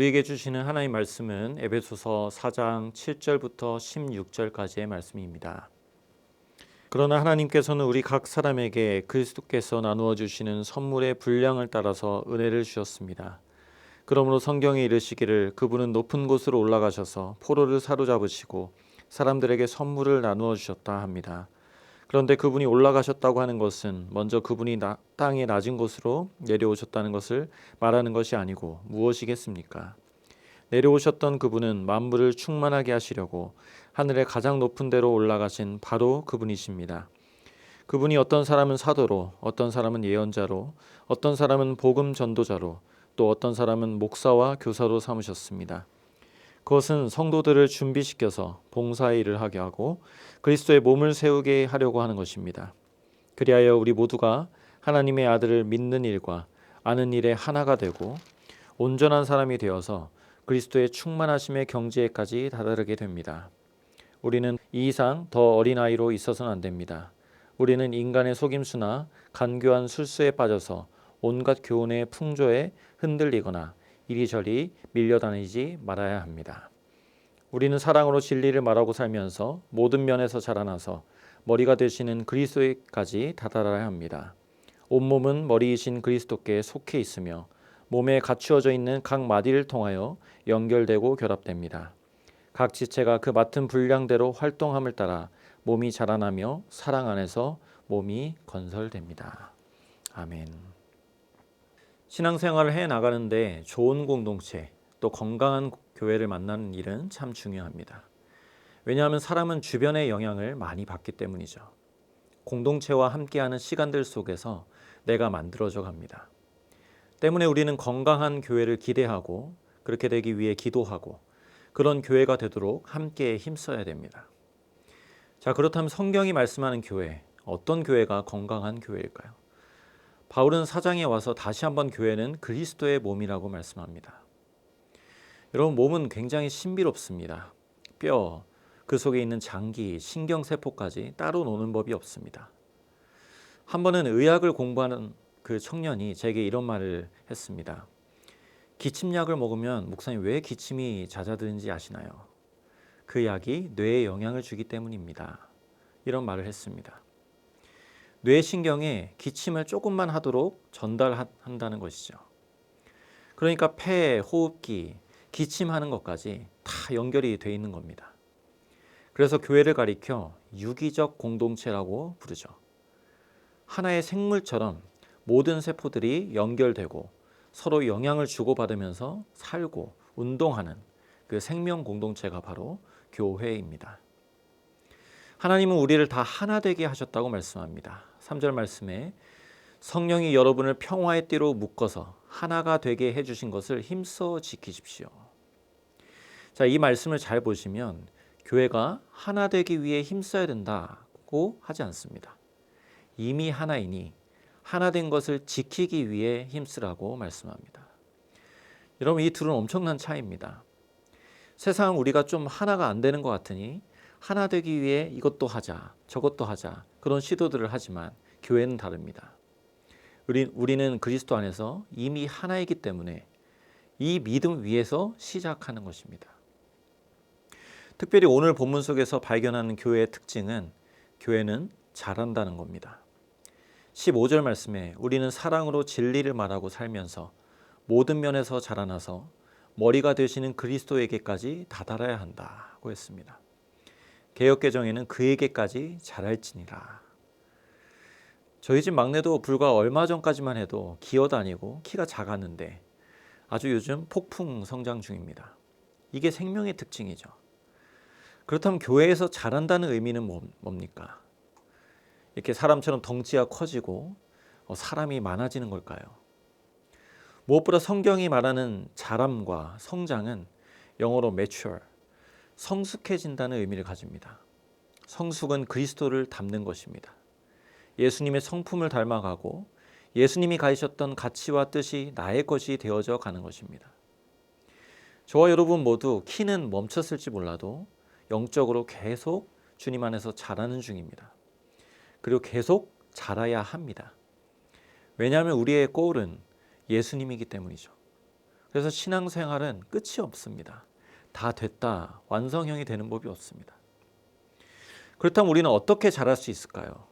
우리에게 주시는 하나님 말씀은 에베소서 4장 7절부터 16절까지의 말씀입니다. 그러나 하나님께서는 우리 각 사람에게 그리스도께서 나누어 주시는 선물의 분량을 따라서 은혜를 주셨습니다. 그러므로 성경에 이르시기를 그분은 높은 곳으로 올라가셔서 포로를 사로잡으시고 사람들에게 선물을 나누어 주셨다 합니다. 그런데 그분이 올라가셨다고 하는 것은 먼저 그분이 땅의 낮은 곳으로 내려오셨다는 것을 말하는 것이 아니고 무엇이겠습니까? 내려오셨던 그분은 만물을 충만하게 하시려고 하늘의 가장 높은 데로 올라가신 바로 그분이십니다. 그분이 어떤 사람은 사도로, 어떤 사람은 예언자로, 어떤 사람은 복음 전도자로, 또 어떤 사람은 목사와 교사로 삼으셨습니다. 그것은 성도들을 준비시켜서 봉사의 일을 하게 하고 그리스도의 몸을 세우게 하려고 하는 것입니다. 그리하여 우리 모두가 하나님의 아들을 믿는 일과 아는 일에 하나가 되고 온전한 사람이 되어서 그리스도의 충만하심의 경지에까지 다다르게 됩니다. 우리는 이 이상 더 어린아이로 있어서는 안 됩니다. 우리는 인간의 속임수나 간교한 술수에 빠져서 온갖 교훈의 풍조에 흔들리거나 이리저리 밀려다니지 말아야 합니다. 우리는 사랑으로 진리를 말하고 살면서 모든 면에서 자라나서 머리가 되시는 그리스도에까지 다다라야 합니다. 온몸은 머리이신 그리스도께 속해 있으며 몸에 갖추어져 있는 각 마디를 통하여 연결되고 결합됩니다. 각 지체가 그 맡은 분량대로 활동함을 따라 몸이 자라나며 사랑 안에서 몸이 건설됩니다. 아멘. 신앙생활을 해 나가는데 좋은 공동체, 또 건강한 교회를 만나는 일은 참 중요합니다. 왜냐하면 사람은 주변의 영향을 많이 받기 때문이죠. 공동체와 함께하는 시간들 속에서 내가 만들어져 갑니다. 때문에 우리는 건강한 교회를 기대하고 그렇게 되기 위해 기도하고 그런 교회가 되도록 함께 힘써야 됩니다. 자, 그렇다면 성경이 말씀하는 교회, 어떤 교회가 건강한 교회일까요? 바울은 사장에 와서 다시 한번 교회는 그리스도의 몸이라고 말씀합니다. 여러분, 몸은 굉장히 신비롭습니다. 뼈, 그 속에 있는 장기, 신경세포까지 따로 노는 법이 없습니다. 한 번은 의학을 공부하는 그 청년이 제게 이런 말을 했습니다. 기침약을 먹으면 목사님 왜 기침이 잦아드는지 아시나요? 그 약이 뇌에 영향을 주기 때문입니다. 이런 말을 했습니다. 뇌신경에 기침을 조금만 하도록 전달한다는 것이죠. 그러니까 폐, 호흡기, 기침하는 것까지 다 연결이 돼 있는 겁니다. 그래서 교회를 가리켜 유기적 공동체라고 부르죠. 하나의 생물처럼 모든 세포들이 연결되고 서로 영향을 주고받으면서 살고 운동하는 그 생명 공동체가 바로 교회입니다. 하나님은 우리를 다 하나 되게 하셨다고 말씀합니다. 3절 말씀에 성령이 여러분을 평화의 띠로 묶어서 하나가 되게 해주신 것을 힘써 지키십시오. 자, 이 말씀을 잘 보시면 교회가 하나 되기 위해 힘써야 된다고 하지 않습니다. 이미 하나이니 하나 된 것을 지키기 위해 힘쓰라고 말씀합니다. 여러분, 이 둘은 엄청난 차이입니다. 세상은 우리가 좀 하나가 안 되는 것 같으니 하나 되기 위해 이것도 하자, 저것도 하자 그런 시도들을 하지만 교회는 다릅니다. 우리는 그리스도 안에서 이미 하나이기 때문에 이 믿음 위에서 시작하는 것입니다. 특별히 오늘 본문 속에서 발견하는 교회의 특징은 교회는 잘한다는 겁니다. 15절 말씀에 우리는 사랑으로 진리를 말하고 살면서 모든 면에서 자라나서 머리가 되시는 그리스도에게까지 다다라야 한다고 했습니다. 개역개정에는 그에게까지 자랄지니라. 저희 집 막내도 불과 얼마 전까지만 해도 기어다니고 키가 작았는데 아주 요즘 폭풍 성장 중입니다. 이게 생명의 특징이죠. 그렇다면 교회에서 자란다는 의미는 뭡니까? 이렇게 사람처럼 덩치가 커지고 사람이 많아지는 걸까요? 무엇보다 성경이 말하는 자람과 성장은 영어로 mature, 성숙해진다는 의미를 가집니다. 성숙은 그리스도를 닮는 것입니다. 예수님의 성품을 닮아가고 예수님이 가지셨던 가치와 뜻이 나의 것이 되어져 가는 것입니다. 저와 여러분 모두 키는 멈췄을지 몰라도 영적으로 계속 주님 안에서 자라는 중입니다. 그리고 계속 자라야 합니다. 왜냐하면 우리의 골은 예수님이기 때문이죠. 그래서 신앙생활은 끝이 없습니다. 다 됐다, 완성형이 되는 법이 없습니다. 그렇다면 우리는 어떻게 자랄 수 있을까요?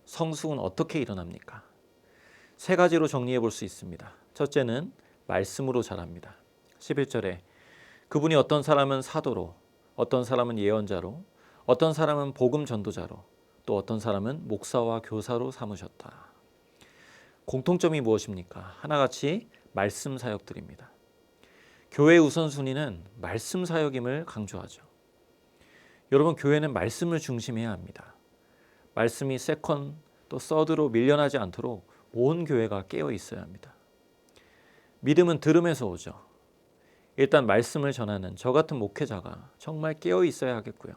성숙은 어떻게 일어납니까? 세 가지로 정리해 볼 수 있습니다. 첫째는 말씀으로 자랍니다. 11절에 그분이 어떤 사람은 사도로, 어떤 사람은 예언자로, 어떤 사람은 복음 전도자로, 또 어떤 사람은 목사와 교사로 삼으셨다. 공통점이 무엇입니까? 하나같이 말씀 사역들입니다. 교회의 우선순위는 말씀 사역임을 강조하죠. 여러분, 교회는 말씀을 중심해야 합니다. 말씀이 세컨 또 서드로 밀려나지 않도록 온 교회가 깨어 있어야 합니다. 믿음은 들음에서 오죠. 일단 말씀을 전하는 저 같은 목회자가 정말 깨어 있어야 하겠고요.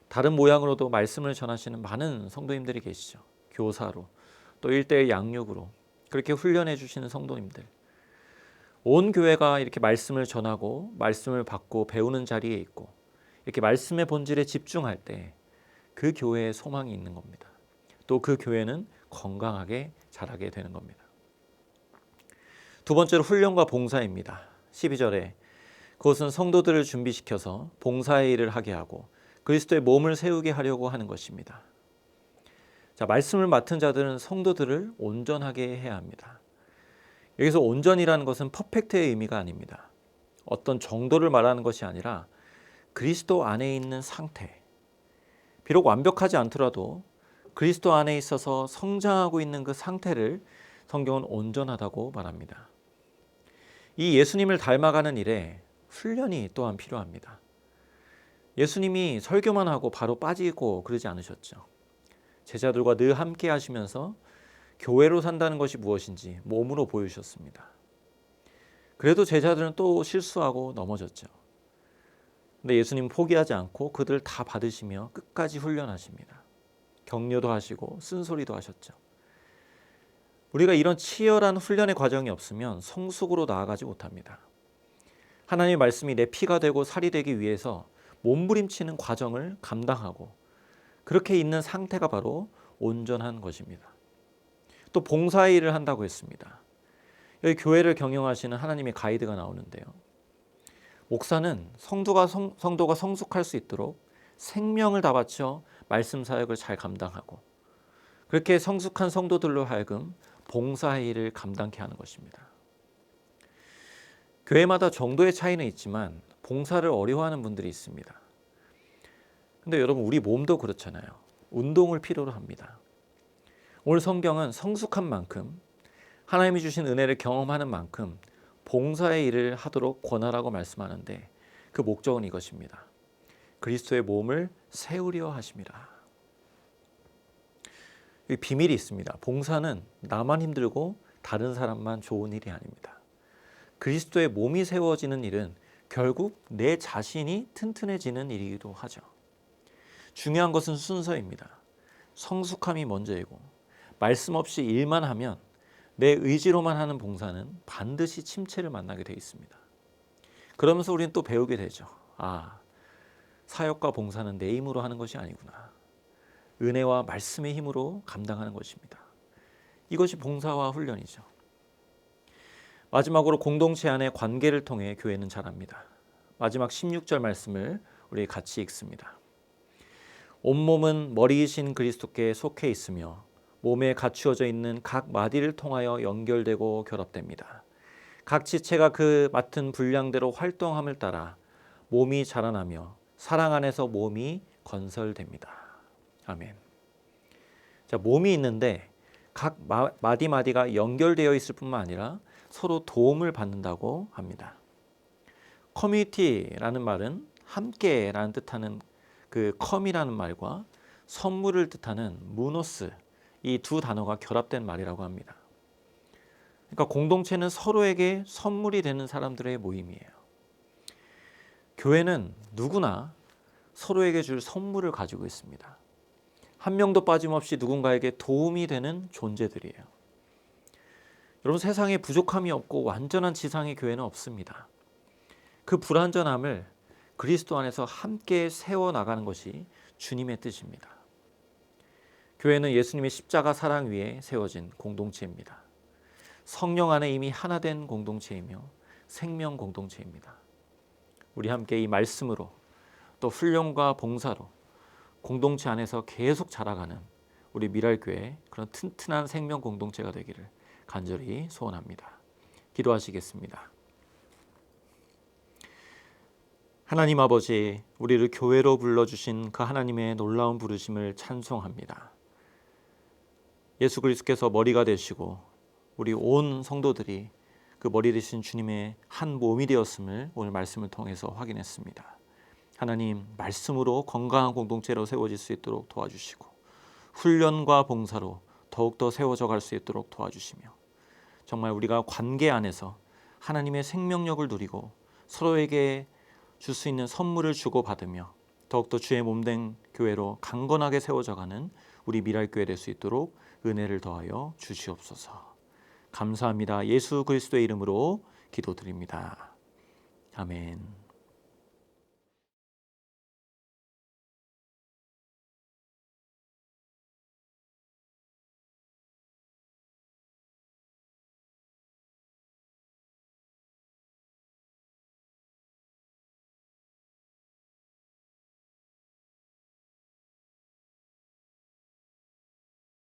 다른 모양으로도 말씀을 전하시는 많은 성도님들이 계시죠. 교사로, 또 1:1 양육으로 그렇게 훈련해 주시는 성도님들. 온 교회가 이렇게 말씀을 전하고 말씀을 받고 배우는 자리에 있고 이렇게 말씀의 본질에 집중할 때 그 교회에 소망이 있는 겁니다. 또 그 교회는 건강하게 자라게 되는 겁니다. 두 번째로 훈련과 봉사입니다. 12절에 그것은 성도들을 준비시켜서 봉사의 일을 하게 하고 그리스도의 몸을 세우게 하려고 하는 것입니다. 자, 말씀을 맡은 자들은 성도들을 온전하게 해야 합니다. 여기서 온전이라는 것은 퍼펙트의 의미가 아닙니다. 어떤 정도를 말하는 것이 아니라 그리스도 안에 있는 상태. 비록 완벽하지 않더라도 그리스도 안에 있어서 성장하고 있는 그 상태를 성경은 온전하다고 말합니다. 이 예수님을 닮아가는 일에 훈련이 또한 필요합니다. 예수님이 설교만 하고 바로 빠지고 그러지 않으셨죠. 제자들과 늘 함께 하시면서 교회로 산다는 것이 무엇인지 몸으로 보여주셨습니다. 그래도 제자들은 또 실수하고 넘어졌죠. 근데 예수님 포기하지 않고 그들을 다 받으시며 끝까지 훈련하십니다. 격려도 하시고 쓴소리도 하셨죠. 우리가 이런 치열한 훈련의 과정이 없으면 성숙으로 나아가지 못합니다. 하나님의 말씀이 내 피가 되고 살이 되기 위해서 몸부림치는 과정을 감당하고 그렇게 있는 상태가 바로 온전한 것입니다. 또 봉사의 일을 한다고 했습니다. 여기 교회를 경영하시는 하나님의 가이드가 나오는데요. 목사는 성도가 성숙할 수 있도록 생명을 다 바쳐 말씀 사역을 잘 감당하고 그렇게 성숙한 성도들로 하여금 봉사의 일을 감당케 하는 것입니다. 교회마다 정도의 차이는 있지만 봉사를 어려워하는 분들이 있습니다. 근데 여러분, 우리 몸도 그렇잖아요. 운동을 필요로 합니다. 오늘 성경은 성숙한 만큼 하나님이 주신 은혜를 경험하는 만큼 봉사의 일을 하도록 권하라고 말씀하는데 그 목적은 이것입니다. 그리스도의 몸을 세우려 하심이라. 이 비밀이 있습니다. 봉사는 나만 힘들고 다른 사람만 좋은 일이 아닙니다. 그리스도의 몸이 세워지는 일은 결국 내 자신이 튼튼해지는 일이기도 하죠. 중요한 것은 순서입니다. 성숙함이 먼저이고 말씀 없이 일만 하면 내 의지로만 하는 봉사는 반드시 침체를 만나게 되어 있습니다. 그러면서 우리는 또 배우게 되죠. 아, 사역과 봉사는 내 힘으로 하는 것이 아니구나. 은혜와 말씀의 힘으로 감당하는 것입니다. 이것이 봉사와 훈련이죠. 마지막으로 공동체 안의 관계를 통해 교회는 자랍니다. 마지막 16절 말씀을 우리 같이 읽습니다. 온몸은 머리이신 그리스도께 속해 있으며 몸에 갖추어져 있는 각 마디를 통하여 연결되고 결합됩니다. 각 지체가 그 맡은 분량대로 활동함을 따라 몸이 자라나며 사랑 안에서 몸이 건설됩니다. 아멘. 자, 몸이 있는데 각 마디마디가 연결되어 있을 뿐만 아니라 서로 도움을 받는다고 합니다. 커뮤니티라는 말은 함께라는 뜻하는 그 컴이라는 말과 선물을 뜻하는 무노스, 이 두 단어가 결합된 말이라고 합니다. 그러니까 공동체는 서로에게 선물이 되는 사람들의 모임이에요. 교회는 누구나 서로에게 줄 선물을 가지고 있습니다. 한 명도 빠짐없이 누군가에게 도움이 되는 존재들이에요. 여러분, 세상에 부족함이 없고 완전한 지상의 교회는 없습니다. 그 불완전함을 그리스도 안에서 함께 세워나가는 것이 주님의 뜻입니다. 교회는 예수님의 십자가 사랑 위에 세워진 공동체입니다. 성령 안에 이미 하나 된 공동체이며 생명 공동체입니다. 우리 함께 이 말씀으로 또 훈련과 봉사로 공동체 안에서 계속 자라가는 우리 미랄교회 그런 튼튼한 생명 공동체가 되기를 간절히 소원합니다. 기도하시겠습니다. 하나님 아버지, 우리를 교회로 불러주신 그 하나님의 놀라운 부르심을 찬송합니다. 예수 그리스도께서 머리가 되시고 우리 온 성도들이 그 머리 되신 주님의 한 몸이 되었음을 오늘 말씀을 통해서 확인했습니다. 하나님, 말씀으로 건강한 공동체로 세워질 수 있도록 도와주시고 훈련과 봉사로 더욱더 세워져 갈 수 있도록 도와주시며 정말 우리가 관계 안에서 하나님의 생명력을 누리고 서로에게 줄 수 있는 선물을 주고받으며 더욱더 주의 몸된 교회로 강건하게 세워져가는 우리 미랄교회 될 수 있도록 은혜를 더하여 주시옵소서. 감사합니다. 예수 그리스도의 이름으로 기도드립니다. 아멘.